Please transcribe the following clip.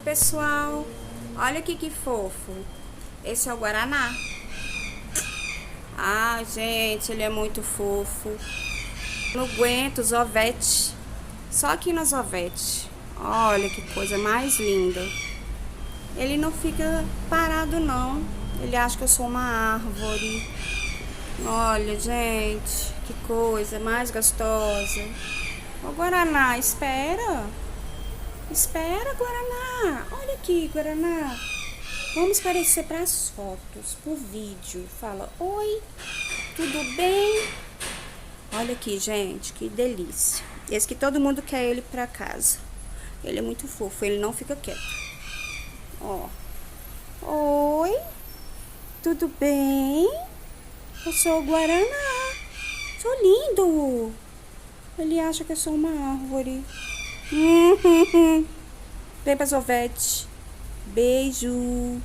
pessoal, olha aqui que fofo. Esse é o Guaraná. Ah, gente, ele é muito fofo. Não aguento os ovetes. Só aqui nos ovetes. Olha que coisa mais linda. Ele não fica parado não. Ele acha que eu sou uma árvore. Olha, gente, que coisa mais gostosa. Ô Guaraná, espera. Espera, Guaraná. Olha aqui, Guaraná. Vamos parecer para as fotos, pro vídeo. Fala, oi, tudo bem? Olha aqui, gente, que delícia. Esse que todo mundo quer ele pra casa. Ele é muito fofo, ele não fica quieto. Ó. Oi, tudo bem? Eu sou o Guaraná. Sou lindo. Ele acha que eu sou uma árvore. Vem pra Sovete. Beijo.